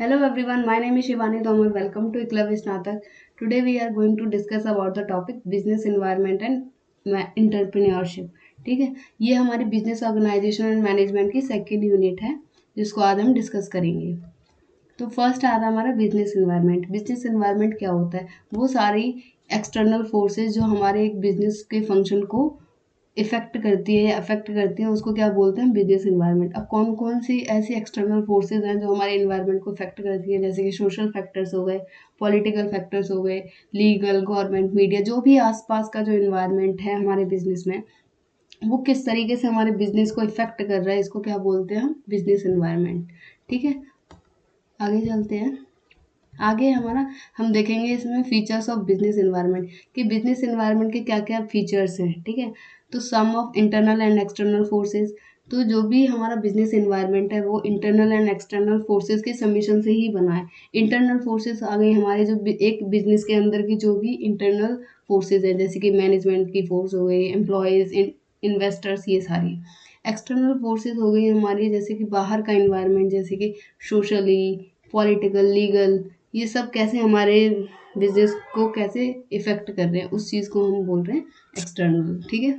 Hello everyone, my name is Shivani Tomar. Welcome to Eklavya Snatak. Today we are going to discuss about the topic business environment and entrepreneurship. ठीक है, ये हमारी business organisation and management की second unit है जिसको आज हम discuss करेंगे। तो फर्स्ट आता है हमारा बिजनेस इन्वायरमेंट। बिजनेस इन्वायरमेंट क्या होता है? वो सारी एक्सटर्नल फोर्सेस जो हमारे एक बिजनेस के फंक्शन को इफेक्ट करती है या अफेक्ट करती है, उसको क्या बोलते हैं? Business environment. अब कौन कौन सी ऐसी एक्सटर्नल फोर्सेज हैं जो हमारे इन्वायरमेंट को इफेक्ट करती है? जैसे कि सोशल फैक्टर्स हो गए, पॉलिटिकल फैक्टर्स हो गए, लीगल, गवर्नमेंट, मीडिया, जो भी आसपास का जो इन्वायरमेंट है हमारे बिजनेस में, वो किस तरीके से हमारे बिजनेस को इफेक्ट कर रहा है, इसको क्या बोलते हैं हम? Business environment. ठीक है, आगे चलते हैं। आगे हमारा हम देखेंगे इसमें फीचर्स ऑफ बिजनेस इन्वायरमेंट कि बिजनेस इन्वायरमेंट के क्या क्या फीचर्स हैं। ठीक है, तो sum of internal and external forces. तो जो भी हमारा बिजनेस इन्वायरमेंट है वो इंटरनल एंड एक्सटर्नल फोर्सेस के समीशन से ही बना है। इंटरनल फोर्सेस आ गई हमारे जो एक बिजनेस के अंदर की जो भी इंटरनल फोर्सेस है, जैसे कि मैनेजमेंट की फोर्स हो गई, एम्प्लॉयज़, इन्वेस्टर्स, ये सारी। एक्सटर्नल फोर्सेस हो गई हमारी जैसे कि बाहर का इन्वायरमेंट, जैसे कि सोशली, पॉलिटिकल, लीगल, ये सब कैसे हमारे बिजनेस को कैसे इफेक्ट कर रहे हैं, उस चीज़ को हम बोल रहे हैं एक्सटर्नल। ठीक है,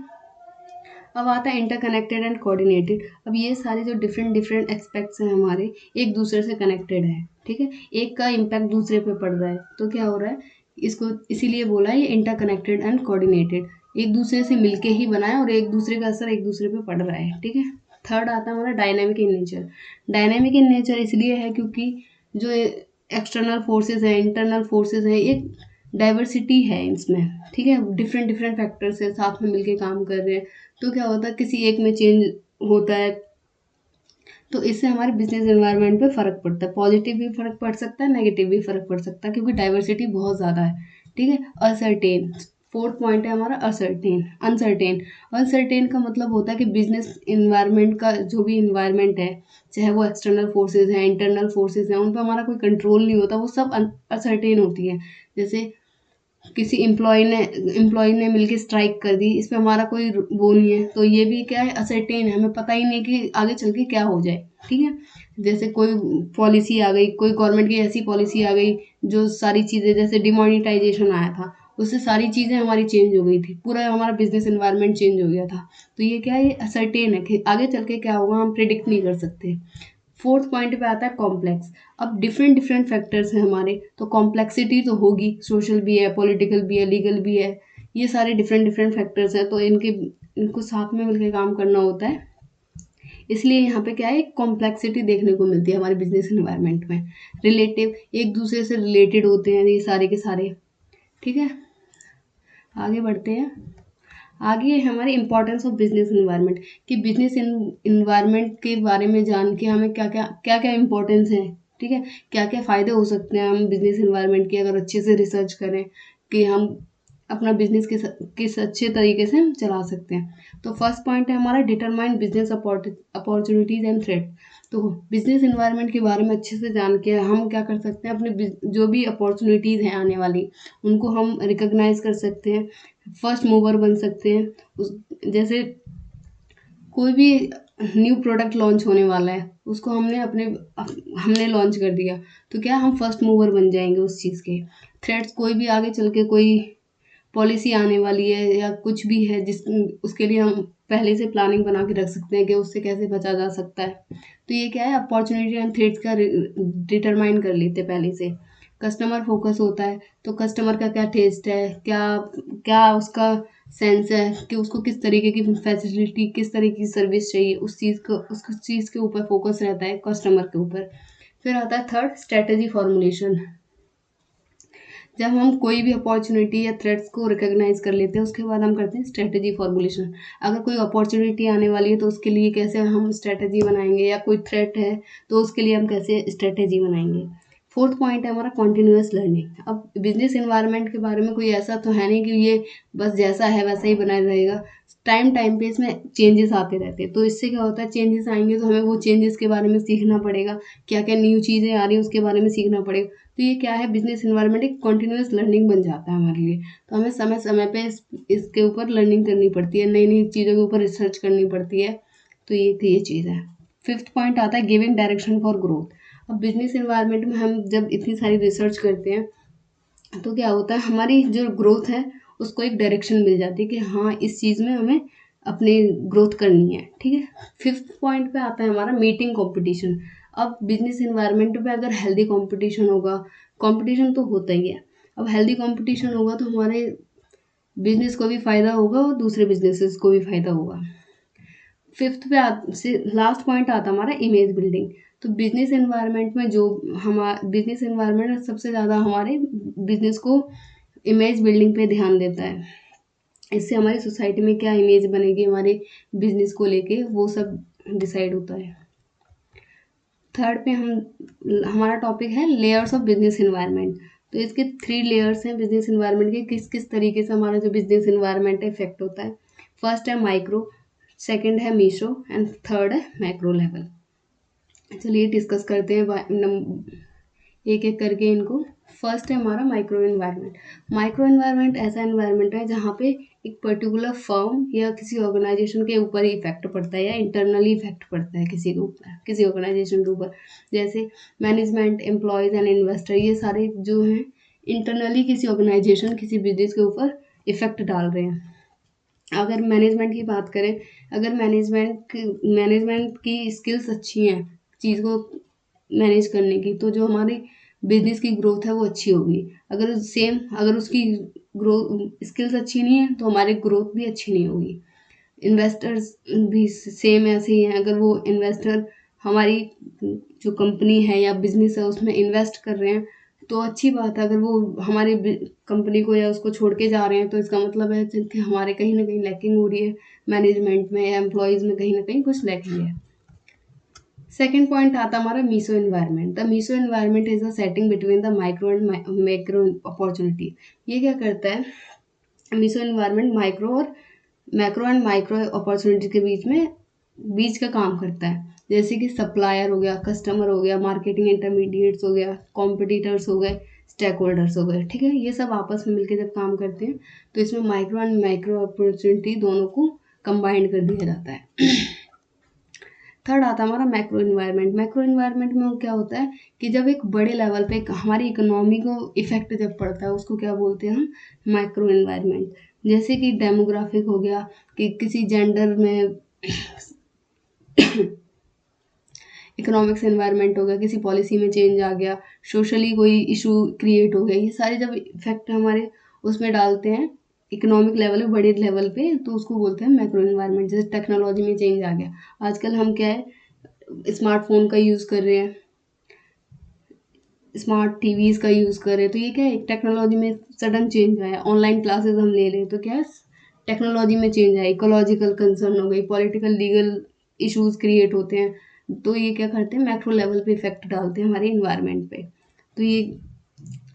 अब आता है इंटरकनेक्टेड एंड कोऑर्डिनेटेड। अब ये सारे जो डिफरेंट डिफरेंट एस्पेक्ट्स हैं हमारे, एक दूसरे से कनेक्टेड है। ठीक है, एक का इम्पैक्ट दूसरे पे पड़ रहा है, तो क्या हो रहा है, इसको इसीलिए बोला है ये इंटरकनेक्टेड एंड कोऑर्डिनेटेड। एक दूसरे से मिलके ही बना है और एक दूसरे का असर एक दूसरे पे पड़ रहा है। ठीक है, थर्ड आता है हमारा dynamic in nature. Dynamic in nature इसलिए है क्योंकि जो एक्सटर्नल फोर्सेस हैं, इंटरनल फोर्सेस हैं, एक डाइवर्सिटी है इसमें। ठीक है, डिफरेंट डिफरेंट फैक्टर्स है, साथ में मिलके काम कर रहे हैं, तो क्या होता है किसी एक में चेंज होता है, तो इससे हमारे बिजनेस एनवायरनमेंट पे फ़र्क पड़ता है। पॉजिटिव भी फ़र्क पड़ सकता है, नेगेटिव भी फ़र्क पड़ सकता है, क्योंकि डाइवर्सिटी बहुत ज़्यादा है। ठीक है, असर्टेन। फोर्थ पॉइंट है हमारा असर्टेन, अनसर्टेन। अनसर्टेन का मतलब होता है कि बिजनेस इन्वायरमेंट का जो भी इन्वायरमेंट है, चाहे वो एक्सटर्नल फोर्सेज हैं, इंटरनल फोर्सेज हैं, उन पर हमारा कोई कंट्रोल नहीं होता, वो सब असर्टेन होती है। जैसे किसी एम्प्लॉय ने मिलके स्ट्राइक कर दी, इस पे हमारा कोई वो नहीं है, तो ये भी क्या है, असर्टेन है, हमें पता ही नहीं कि आगे चल के क्या हो जाए। ठीक है, जैसे कोई पॉलिसी आ गई, कोई गवर्नमेंट की ऐसी पॉलिसी आ गई जो सारी चीज़ें, जैसे डिमोनिटाइजेशन आया था, उससे सारी चीज़ें हमारी चेंज हो गई थी, पूरा हमारा बिजनेस एनवायरनमेंट चेंज हो गया था। तो ये क्या है, ये असर्टेन है कि आगे चल के क्या होगा हम प्रिडिक्ट नहीं कर सकते। फोर्थ पॉइंट पे आता है कॉम्प्लेक्स। अब डिफरेंट डिफरेंट फैक्टर्स हैं हमारे, तो कॉम्प्लेक्सिटी तो होगी, सोशल भी है, पॉलिटिकल भी है, लीगल भी है, ये सारे डिफरेंट डिफरेंट फैक्टर्स हैं, तो इनको साथ में मिलकर काम करना होता है। इसलिए यहाँ पे क्या है, कॉम्प्लेक्सिटी देखने को मिलती है हमारे बिजनेस एनवायरनमेंट में। रिलेटिव, एक दूसरे से रिलेटेड होते हैं ये सारे के सारे। ठीक है, आगे बढ़ते हैं। आगे है हमारी इंपॉर्टेंस ऑफ बिजनेस इन्वायरमेंट कि बिजनेस इन्वायरमेंट के बारे में जान के हमें क्या क्या इंपॉर्टेंस है। ठीक है, क्या क्या फ़ायदे हो सकते हैं हम बिजनेस इन्वायरमेंट के, अगर अच्छे से रिसर्च करें कि हम अपना बिजनेस किस अच्छे तरीके से हम चला सकते हैं। तो फर्स्ट पॉइंट है हमारा determine business opportunities and threat. तो बिजनेस इन्वायरमेंट के बारे में अच्छे से जान के हम क्या कर सकते हैं, अपने जो भी अपॉर्चुनिटीज़ हैं आने वाली, उनको हम रिकॉग्नाइज कर सकते हैं, फर्स्ट मूवर बन सकते हैं। उस जैसे कोई भी न्यू प्रोडक्ट लॉन्च होने वाला है, उसको हमने लॉन्च कर दिया, तो क्या हम फर्स्ट मूवर बन जाएंगे उस चीज़ के। थ्रेड्स, कोई भी आगे चल के कोई पॉलिसी आने वाली है या कुछ भी है जिस उसके लिए हम पहले से प्लानिंग बना के रख सकते हैं कि उससे कैसे बचा जा सकता है। तो ये क्या है, अपॉर्चुनिटी एंड थ्रेट्स का डिटरमाइन कर लेते पहले से। कस्टमर फोकस होता है, तो कस्टमर का क्या टेस्ट है, क्या क्या उसका सेंस है कि उसको किस तरीके की फैसिलिटी, किस तरीके की सर्विस चाहिए, उस चीज़ के ऊपर फोकस रहता है कस्टमर के ऊपर। फिर आता है थर्ड, स्ट्रेटजी फॉर्मुलेशन। जब हम कोई भी अपॉर्चुनिटी या थ्रेट्स को रिकॉग्नाइज कर लेते हैं, उसके बाद हम करते हैं स्ट्रेटजी फॉर्मुलेशन। अगर कोई अपॉर्चुनिटी आने वाली है तो उसके लिए कैसे हम स्ट्रेटजी बनाएंगे, या कोई थ्रेट है तो उसके लिए हम कैसे स्ट्रेटजी बनाएंगे। फोर्थ पॉइंट है हमारा कॉन्टिन्यूस लर्निंग। अब बिजनेस इन्वायरमेंट के बारे में कोई ऐसा तो है नहीं कि ये बस जैसा है वैसा ही बना रहेगा, टाइम टाइम पे इसमें चेंजेस आते रहते हैं। तो इससे क्या होता है, चेंजेस आएंगे तो हमें वो चेंजेस के बारे में सीखना पड़ेगा, क्या क्या न्यू चीज़ें आ रही हैं उसके बारे में सीखना पड़ेगा। तो ये क्या है, बिजनेस इन्वायरमेंट एक कॉन्टिन्यूस लर्निंग बन जाता है हमारे लिए। तो हमें समय समय पे इसके ऊपर लर्निंग करनी पड़ती है, नई नई चीज़ों के ऊपर रिसर्च करनी पड़ती है। तो ये चीज़ है। फिफ्थ पॉइंट आता है गिविंग डायरेक्शन फॉर ग्रोथ। अब बिजनेस इन्वायरमेंट में हम जब इतनी सारी रिसर्च करते हैं तो क्या होता है, हमारी जो ग्रोथ है उसको एक डायरेक्शन मिल जाती है कि हाँ इस चीज़ में हमें अपनी ग्रोथ करनी है, ठीक है। फिफ्थ पॉइंट पे आता है हमारा मीटिंग कंपटीशन। अब बिजनेस इन्वायरमेंट पे अगर हेल्दी कंपटीशन होगा, कंपटीशन तो होता ही है, अब हेल्दी कंपटीशन होगा तो हमारे बिजनेस को भी फ़ायदा होगा और दूसरे बिजनेसेस को भी फ़ायदा होगा। फिफ्थ पे से लास्ट पॉइंट आता है हमारा इमेज बिल्डिंग। तो बिजनेस एनवायरनमेंट में जो हमारा बिजनेस एनवायरनमेंट सबसे ज़्यादा हमारे बिजनेस को इमेज बिल्डिंग पे ध्यान देता है। इससे हमारी सोसाइटी में क्या इमेज बनेगी हमारे बिजनेस को लेके, वो सब डिसाइड होता है। थर्ड पे हमारा टॉपिक है लेयर्स ऑफ बिजनेस एनवायरनमेंट। तो इसके 3 लेयर्स हैं बिजनेस एनवायरनमेंट के, किस किस तरीके से हमारा जो बिजनेस एनवायरनमेंट इफेक्ट होता है। फर्स्ट है माइक्रो, सेकंड है मीसो एंड थर्ड है मैक्रो लेवल। चलिए डिस्कस करते हैं एक एक करके इनको। फर्स्ट है हमारा माइक्रो एनवायरनमेंट। माइक्रो एनवायरनमेंट ऐसा एनवायरनमेंट है जहाँ पे एक पर्टिकुलर फर्म या किसी ऑर्गेनाइजेशन के ऊपर ही इफेक्ट पड़ता है या इंटरनली इफेक्ट पड़ता है किसी के ऊपर, किसी ऑर्गेनाइजेशन के ऊपर। जैसे मैनेजमेंट, एम्प्लॉयज़ एंड इन्वेस्टर, ये सारे जो हैं इंटरनली किसी ऑर्गेनाइजेशन, किसी बिजनेस के ऊपर इफेक्ट डाल रहे हैं। अगर मैनेजमेंट की बात करें, अगर मैनेजमेंट की स्किल्स अच्छी हैं चीज़ को मैनेज करने की, तो जो हमारी बिजनेस की ग्रोथ है वो अच्छी होगी। अगर उसकी ग्रोथ स्किल्स अच्छी नहीं है तो हमारी ग्रोथ भी अच्छी नहीं होगी। इन्वेस्टर्स भी सेम ऐसे ही हैं, अगर वो इन्वेस्टर हमारी जो कंपनी है या बिजनेस है उसमें इन्वेस्ट कर रहे हैं तो अच्छी बात है। अगर वो हमारी कंपनी को या उसको छोड़ के जा रहे हैं तो इसका मतलब है कि हमारे कहीं ना कहीं लैकिंग हो रही है मैनेजमेंट में या एम्प्लॉयज़ में, कहीं ना कहीं कुछ लैकिंग है। सेकेंड पॉइंट आता हमारा meso environment. The meso environment is the setting between the micro and macro opportunity. ये क्या करता है, मीसो एनवायरनमेंट माइक्रो और मैक्रो एंड माइक्रो अपॉर्चुनिटी के बीच का काम करता है। जैसे कि सप्लायर हो गया, कस्टमर हो गया, मार्केटिंग इंटरमीडिएट्स हो गया, कॉम्पिटिटर्स हो गए, स्टेक होल्डर्स हो गए, ठीक है। ये सब आपस में मिलकर जब काम करते हैं तो इसमें माइक्रो एंड माइक्रो अपॉर्चुनिटी दोनों को कंबाइंड कर दिया जाता है। थर्ड आता है हमारा मैक्रो इन्वायरमेंट। मैक्रो इन्वायरमेंट में क्या होता है कि जब एक बड़े लेवल पे हमारी इकोनॉमी को इफेक्ट जब पड़ता है उसको क्या बोलते हैं हम, मैक्रो इन्वायरमेंट। जैसे कि डेमोग्राफिक हो गया, कि किसी जेंडर में इकोनॉमिक्स एनवायरनमेंट हो गया, किसी पॉलिसी में चेंज आ गया, सोशली कोई इशू क्रिएट हो गया, ये सारे जब इफेक्ट हमारे उसमें डालते हैं इकोनॉमिक लेवल पे, बड़े लेवल पे, तो उसको बोलते हैं मैक्रो इन्वायरमेंट। जैसे टेक्नोलॉजी में चेंज आ गया, आजकल हम क्या है स्मार्टफोन का यूज़ कर रहे हैं, स्मार्ट टीवीज़ का यूज़ कर रहे हैं, तो ये क्या है एक टेक्नोलॉजी में सडन चेंज आया। ऑनलाइन क्लासेस हम ले रहे हैं तो क्या है टेक्नोलॉजी में चेंज आया। इकोलॉजिकल कंसर्न हो गई, पॉलिटिकल लीगल इश्यूज क्रिएट होते हैं, तो ये क्या करते हैं मैक्रो लेवल पे इफेक्ट डालते हैं हमारे इन्वायरमेंट पे। तो ये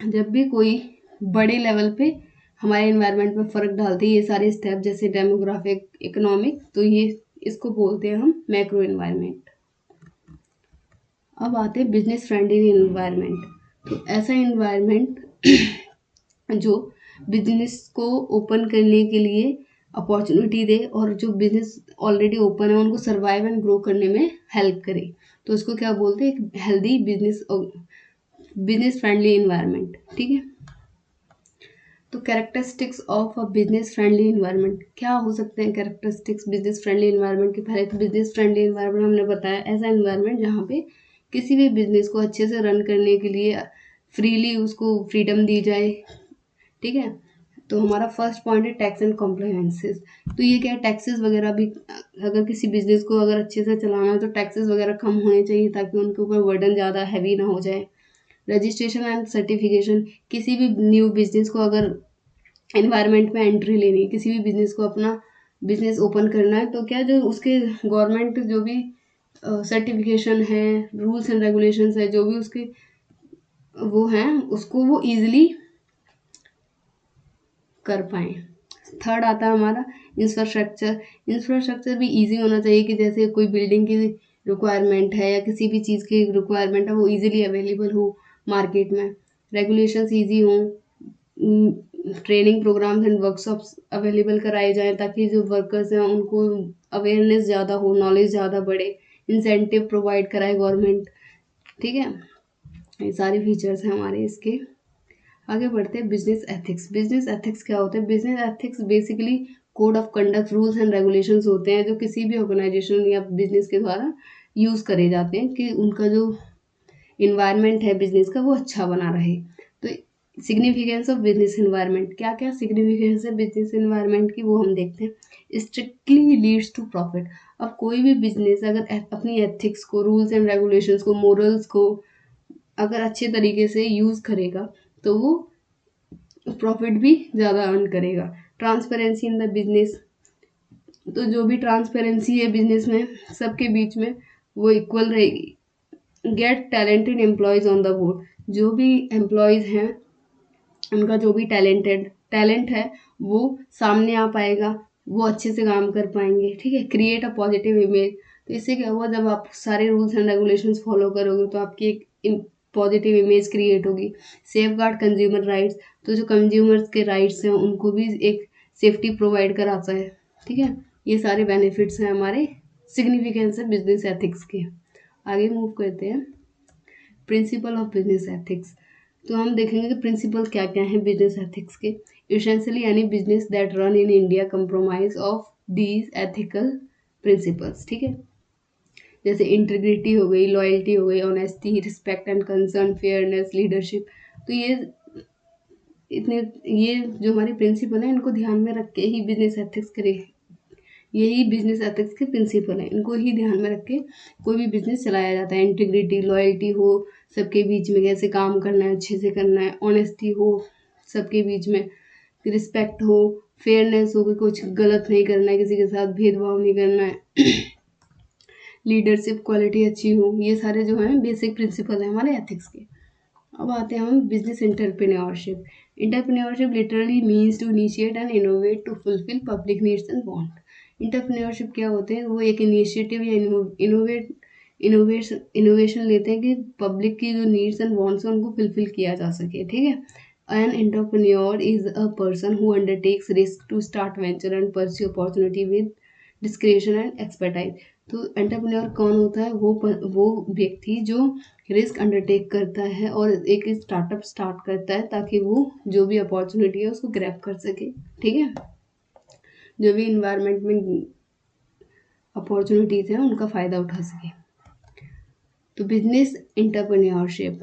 जब भी कोई बड़े लेवल पे हमारे इन्वायरमेंट में फ़र्क डालते हैं ये सारे स्टेप, जैसे डेमोग्राफिक, इकोनॉमिक, तो ये इसको बोलते हैं हम मैक्रो इन्वायरमेंट। अब आते हैं बिजनेस फ्रेंडली इन्वायरमेंट। तो ऐसा इन्वायरमेंट जो बिजनेस को ओपन करने के लिए अपॉर्चुनिटी दे और जो बिजनेस ऑलरेडी ओपन है उनको सर्वाइव एंड ग्रो करने में हेल्प करे, तो इसको क्या बोलते हैं एक हेल्दी बिजनेस फ्रेंडली इन्वायरमेंट, ठीक है। तो characteristics of a business friendly environment क्या हो सकते हैं कैरेक्टरिस्टिक्स बिजनेस फ्रेंडली इन्वायरमेंट के। पहले तो बिजनेस फ्रेंडली इन्वायरमेंट हमने बताया ऐसा इन्वायरमेंट जहाँ पे किसी भी बिजनेस को अच्छे से रन करने के लिए फ्रीली उसको फ्रीडम दी जाए, ठीक है। तो हमारा फर्स्ट पॉइंट है टैक्स एंड कॉम्प्लायंसेस। तो ये क्या है टैक्सेस वगैरह भी, अगर किसी बिजनेस को अगर अच्छे से चलाना है तो टैक्सेस वगैरह कम होने चाहिए ताकि उनके ऊपर बर्डन ज़्यादा हैवी ना हो जाए। रजिस्ट्रेशन एंड सर्टिफिकेशन, किसी भी न्यू बिजनेस को अगर एनवायरनमेंट में एंट्री लेनी है, किसी भी बिजनेस को अपना बिजनेस ओपन करना है, तो क्या जो उसके गवर्नमेंट जो भी सर्टिफिकेशन है, रूल्स एंड रेगुलेशंस है, जो भी उसके वो हैं उसको वो ईजिली कर पाएँ। थर्ड आता है हमारा इंफ्रास्ट्रक्चर। इंफ्रास्ट्रक्चर भी इजी होना चाहिए कि जैसे कोई बिल्डिंग की रिक्वायरमेंट है या किसी भी चीज़ की रिक्वायरमेंट है वो इजीली अवेलेबल हो मार्केट में। रेगुलेशंस इजी हों, training programmes and workshops available कराए जाएँ ताकि जो वर्कर्स हैं उनको अवेयरनेस ज़्यादा हो, नॉलेज ज़्यादा बढ़े। इंसेंटिव प्रोवाइड कराए गवर्नमेंट, ठीक है, ये सारे फीचर्स हैं हमारे इसके। आगे बढ़ते हैं बिजनेस एथिक्स। बिजनेस एथिक्स क्या होते हैं? Business ethics basically code of conduct, rules and regulations होते हैं जो किसी भी ऑर्गेनाइजेशन या बिजनेस के द्वारा यूज़ करे जाते हैं कि उनका जो इन्वायरमेंट है बिजनेस का वो अच्छा बना रहे। तो सिग्निफिकेंस ऑफ बिजनेस इन्वायरमेंट, क्या क्या सिग्निफिकेंस है बिजनेस इन्वायरमेंट की वो हम देखते हैं। Strictly leads to profit. अब कोई भी बिजनेस अगर अपनी एथिक्स को, रूल्स एंड रेगुलेशंस को, मोरल्स को अगर अच्छे तरीके से यूज़ करेगा तो वो प्रॉफिट भी ज़्यादा अर्न करेगा। ट्रांसपेरेंसी इन द बिजनेस, तो जो भी ट्रांसपेरेंसी है बिजनेस में सबके बीच में वो इक्वल रहेगी। Get talented employees on the board, जो भी एम्प्लॉयज़ हैं उनका जो भी टैलेंट है वो सामने आ पाएगा, वो अच्छे से काम कर पाएंगे। ठीक है, क्रिएट अ पॉजिटिव इमेज, तो इससे क्या हुआ, जब आप सारे रूल्स एंड रेगुलेशंस फॉलो करोगे तो आपकी एक पॉजिटिव इमेज क्रिएट होगी। सेफ गार्ड कंज्यूमर राइट्स, तो जो कंज्यूमर्स के राइट्स हैं उनको भी एक सेफ्टी प्रोवाइड कराता है। ठीक है, ये सारे बेनिफिट्स हैं हमारे, सिग्निफिकेंस है बिजनेस एथिक्स के। आगे मूव करते हैं प्रिंसिपल ऑफ बिजनेस एथिक्स। तो हम देखेंगे कि प्रिंसिपल क्या क्या हैं बिजनेस एथिक्स के। Essentially any business that run in India compromise of these ethical principles. ठीक है, जैसे इंटीग्रिटी हो गई, लॉयल्टी हो गई, honesty, respect and concern, fairness, leadership. तो इतने ये जो हमारे प्रिंसिपल हैं इनको ध्यान में रख के ही बिजनेस एथिक्स करे, यही बिजनेस एथिक्स के प्रिंसिपल हैं, इनको ही ध्यान में रख के कोई भी बिजनेस चलाया जाता है। इंटीग्रिटी, लॉयल्टी हो, सबके बीच में कैसे काम करना है, अच्छे से करना है, ऑनेस्टी हो सबके बीच में, रिस्पेक्ट हो, फेयरनेस हो कि कुछ गलत नहीं करना है, किसी के साथ भेदभाव नहीं करना है, लीडरशिप क्वालिटी अच्छी हो। ये सारे जो हैं बेसिक प्रिंसिपल हैं हमारे एथिक्स के। अब आते हैं हम business entrepreneurship. Entrepreneurship literally means to initiate and innovate to fulfil public needs and want. Entrepreneurship क्या होते हैं? वो एक इनिशिएटिव या इनोवेशन लेते हैं कि पब्लिक की जो नीड्स एंड वांट्स हैं उनको फुलफिल किया जा सके। ठीक है, an entrepreneur is a person who undertakes risk to start venture and pursue opportunity with discretion and expertise. तो एंटरप्रेन्योर कौन होता है? वो व्यक्ति जो रिस्क अंडरटेक करता है और एक स्टार्टअप स्टार्ट करता है ताकि वो जो भी अपॉर्चुनिटी है उसको ग्रैब कर सके। ठीक है, जो भी इन्वायरमेंट में अपॉर्चुनिटीज़ हैं उनका फ़ायदा उठा सके। तो बिजनेस एंटरप्रेन्योरशिप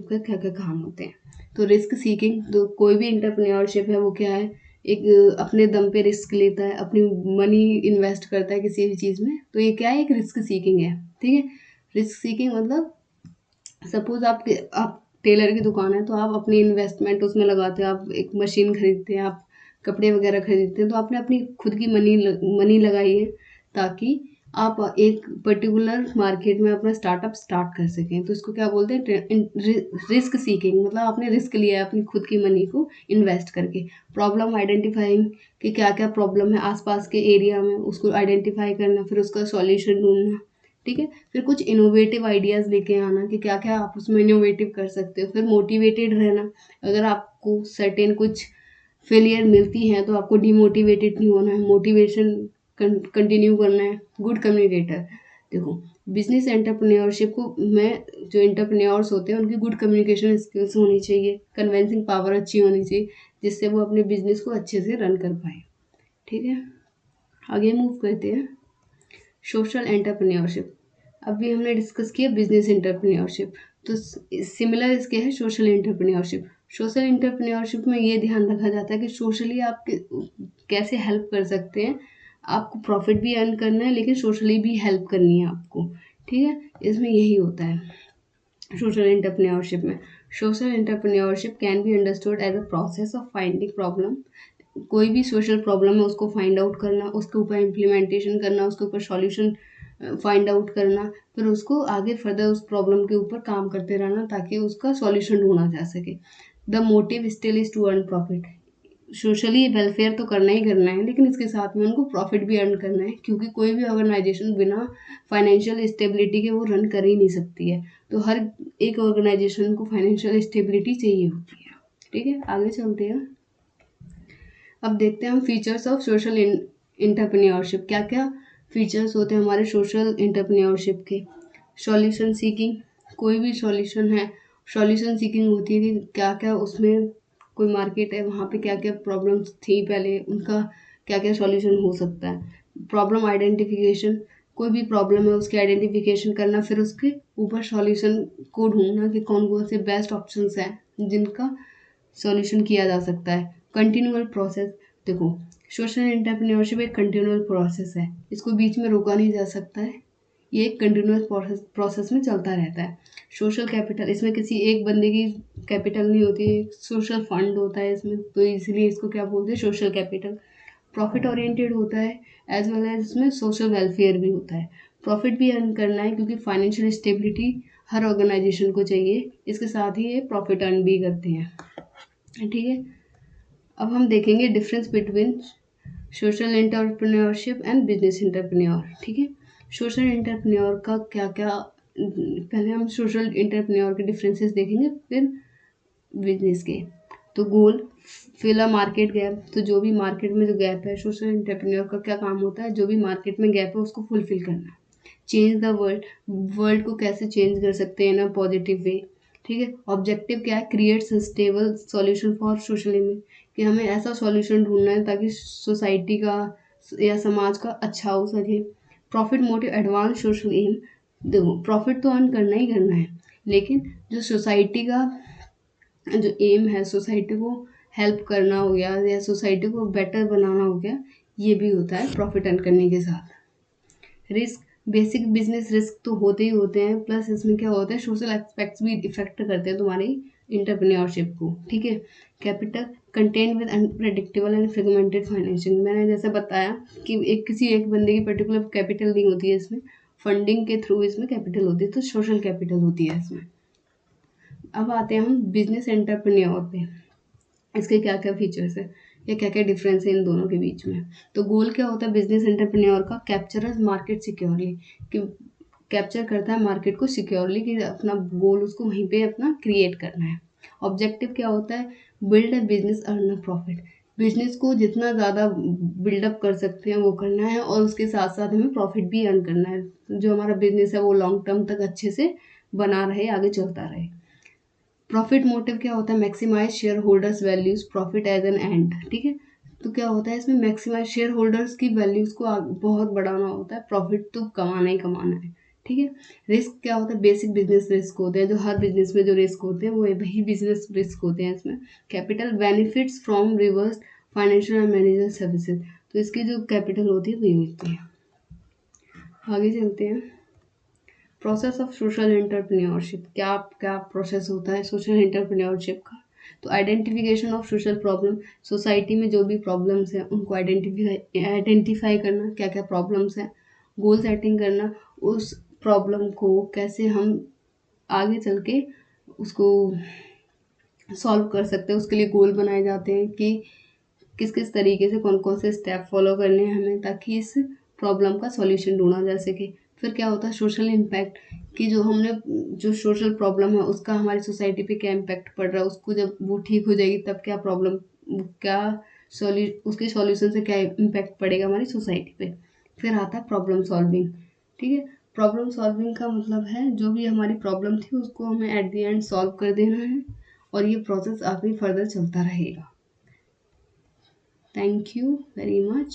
का क्या क्या काम होते हैं? तो रिस्क सीकिंग, तो कोई भी एंटरप्रेन्योरशिप है वो क्या है, एक अपने दम पे रिस्क लेता है, अपनी मनी इन्वेस्ट करता है किसी भी चीज़ में, तो ये क्या है, एक रिस्क सीकिंग है। ठीक है, रिस्क सीकिंग मतलब सपोज आप टेलर की दुकान है तो आप अपनी इन्वेस्टमेंट उसमें लगाते हो, आप एक मशीन खरीदते हैं, आप कपड़े वगैरह खरीदते हैं, तो आपने अपनी खुद की मनी लगाई है ताकि आप एक पर्टिकुलर मार्केट में अपना स्टार्टअप स्टार्ट कर सकें। तो इसको क्या बोलते हैं, रिस्क सीकिंग, मतलब आपने रिस्क लिया है अपनी खुद की मनी को इन्वेस्ट करके। प्रॉब्लम आइडेंटिफाइंग, कि क्या क्या प्रॉब्लम है आसपास के एरिया में उसको आइडेंटिफाई करना, फिर उसका सॉल्यूशन ढूंढना। ठीक है, फिर कुछ इनोवेटिव आइडियाज़ लेके आना कि क्या क्या आप उसमें इनोवेटिव कर सकते हो। फिर मोटिवेटेड रहना, अगर आपको सर्टेन कुछ फेलियर मिलती हैं तो आपको डिमोटिवेटेड नहीं होना है, मोटिवेशन कंटिन्यू करना है। गुड कम्युनिकेटर, देखो बिजनेस एंटरप्रेन्योरशिप को में जो एंटरप्रेन्योर्स होते हैं उनकी गुड कम्युनिकेशन स्किल्स होनी चाहिए, कन्विंसिंग पावर अच्छी होनी चाहिए जिससे वो अपने बिजनेस को अच्छे से रन कर पाए। ठीक है, आगे मूव करते हैं सोशल एंटरप्रेन्योरशिप। अभी हमने डिस्कस किया बिजनेस एंटरप्रेन्योरशिप, तो सिमिलर इसके है सोशल एंटरप्रेन्योरशिप। सोशल एंटरप्रेन्योरशिप में ये ध्यान रखा जाता है कि सोशली आप कैसे हेल्प कर सकते हैं, आपको प्रॉफिट भी अर्न करना है लेकिन सोशली भी हेल्प करनी है आपको। ठीक है, इसमें यही होता है सोशल एंटरप्रेन्योरशिप में। Social entrepreneurship can be understood as a process of finding problem. कोई भी सोशल प्रॉब्लम है उसको फाइंड आउट करना, उसके ऊपर इम्प्लीमेंटेशन करना, उसके ऊपर सॉल्यूशन फाइंड आउट करना, फिर उसको आगे फर्दर उस प्रॉब्लम के ऊपर काम करते रहना ताकि उसका सॉल्यूशन ढूंढा जा सके। The motive still is to earn profit. Socially welfare तो करना ही करना है लेकिन इसके साथ में उनको प्रॉफिट भी अर्न करना है, क्योंकि कोई भी ऑर्गेनाइजेशन बिना फाइनेंशियल स्टेबिलिटी के वो रन कर ही नहीं सकती है। तो हर एक ऑर्गेनाइजेशन को फाइनेंशियल स्टेबिलिटी चाहिए होती है। ठीक है, आगे चलते हैं। अब देखते हैं हम फीचर्स ऑफ सोशल एंटरप्रेन्योरशिप, क्या क्या फीचर्स होते हैं हमारे सोशल एंटरप्रेन्योरशिप के। सॉल्यूशन सीकिंग, कोई भी सॉल्यूशन है, सॉल्यूशन सीकिंग होती है कि क्या क्या उसमें कोई मार्केट है, वहाँ पे क्या क्या प्रॉब्लम्स थी पहले, उनका क्या क्या सॉल्यूशन हो सकता है। प्रॉब्लम आइडेंटिफिकेशन, कोई भी प्रॉब्लम है उसकी आइडेंटिफिकेशन करना, फिर उसके ऊपर सॉल्यूशन को ढूंढना कि कौन कौन से बेस्ट ऑप्शंस हैं जिनका सॉल्यूशन किया जा सकता है। कंटिन्यूअल प्रोसेस, देखो सोशल एंटरप्रेन्योरशिप एक कंटिन्यूअल प्रोसेस है, इसको बीच में रोका नहीं जा सकता है, ये एक कंटिन्यूअस प्रोसेस में चलता रहता है। सोशल कैपिटल, इसमें किसी एक बंदे की कैपिटल नहीं होती, सोशल फंड होता है इसमें, तो इसलिए इसको क्या बोलते हैं, सोशल कैपिटल। प्रॉफिट ओरिएंटेड होता है, एज वेल एज इसमें सोशल वेलफेयर भी होता है। प्रॉफिट भी अर्न करना है क्योंकि फाइनेंशियल स्टेबिलिटी हर ऑर्गेनाइजेशन को चाहिए, इसके साथ ही ये प्रॉफिट अर्न भी करते हैं। ठीक है, अब हम देखेंगे difference between social entrepreneurship and business entrepreneur. ठीक है, सोशल एंटरप्रेन्योर का क्या क्या, पहले हम सोशल एंटरप्रेन्योर के डिफरेंसेस देखेंगे, फिर बिजनेस के। तो गोल, फिल अ मार्केट गैप, तो जो भी मार्केट में जो गैप है, सोशल एंटरप्रेन्योर का क्या काम होता है, जो भी मार्केट में गैप है उसको फुलफिल करना। चेंज द वर्ल्ड, वर्ल्ड को कैसे चेंज कर सकते हैं इन अ पॉजिटिव वे। ठीक है, ऑब्जेक्टिव क्या है, create sustainable solution for social image, कि हमें ऐसा सॉल्यूशन ढूंढना है ताकि सोसाइटी का या समाज का अच्छा हो सके। Profit motive, advance social aim, देखो प्रॉफिट तो अर्न करना ही करना है, लेकिन जो सोसाइटी का जो एम है, सोसाइटी को हेल्प करना हो गया या सोसाइटी को बेटर बनाना हो गया, ये भी होता है प्रॉफिट अर्न करने के साथ। रिस्क, बेसिक बिजनेस रिस्क तो होते ही होते हैं, प्लस इसमें क्या होता है, सोशल एस्पेक्ट्स भी इफेक्ट करते हैं तुम्हारी इंटरप्रेन्योरशिप को। ठीक है, capital content with unpredictable and fragmented financing, मैंने जैसे बताया कि एक किसी एक बंदे की पर्टिकुलर कैपिटल नहीं होती है इसमें, फंडिंग के थ्रू इसमें कैपिटल होती है, तो सोशल कैपिटल होती है इसमें। अब आते हैं हम बिजनेस एंटरप्रेन्योर पे, इसके क्या क्या फीचर्स है या क्या क्या डिफरेंस है इन दोनों के बीच में। तो गोल क्या होता है बिजनेस एंटरप्रेन्योर का, कैप्चर मार्केट सिक्योरली, कि कैप्चर करता है मार्केट को सिक्योरली, कि अपना गोल उसको वहीं पे अपना क्रिएट करना है। ऑब्जेक्टिव क्या होता है, build a business earn a profit, business को जितना ज़्यादा बिल्डअप कर सकते हैं वो करना है, और उसके साथ साथ हमें प्रॉफिट भी अर्न करना है, जो हमारा बिजनेस है वो लॉन्ग टर्म तक अच्छे से बना रहे, आगे चलता रहे। प्रॉफिट मोटिव क्या होता है, maximise share holders values profit as an end. ठीक है, तो क्या होता है इसमें, मैक्सिमाइज शेयर होल्डर्स की वैल्यूज को बहुत बढ़ाना होता है, प्रॉफिट तो कमाना ही कमाना है। ठीक है, रिस्क क्या होता है, बेसिक बिजनेस रिस्क होते हैं, जो हर बिजनेस में जो रिस्क होते हैं वो वही बिजनेस रिस्क होते हैं इसमें। Capital benefits from reverse financial and manager services, तो इसकी जो कैपिटल होती है वही होती है। आगे चलते हैं, प्रोसेस ऑफ सोशल एंटरप्रेन्योरशिप, क्या क्या प्रोसेस होता है सोशल एंटरप्रेन्योरशिप का। तो identification of social problem, society में जो भी प्रॉब्लम्स हैं उनको आइडेंटिफाई करना, क्या क्या प्रॉब्लम्स हैं। गोल सेटिंग करना, उस प्रॉब्लम को कैसे हम आगे चल के उसको सॉल्व कर सकते हैं, उसके लिए गोल बनाए जाते हैं कि किस किस तरीके से कौन कौन से स्टेप फॉलो करने हैं हमें, ताकि इस प्रॉब्लम का सॉल्यूशन ढूंढा जा सके। फिर क्या होता है सोशल इम्पैक्ट, कि जो हमने जो सोशल प्रॉब्लम है उसका हमारी सोसाइटी पे क्या इम्पैक्ट पड़ रहा है, उसको जब वो ठीक हो जाएगी तब क्या प्रॉब्लम, क्या उसके सॉल्यूशन से क्या इम्पैक्ट पड़ेगा हमारी सोसाइटी पे। फिर आता है प्रॉब्लम सॉल्विंग। ठीक है, प्रॉब्लम सॉल्विंग का मतलब है जो भी हमारी प्रॉब्लम थी उसको हमें एट द एंड सॉल्व कर देना है, और ये प्रोसेस आगे फर्दर चलता रहेगा। Thank you very much.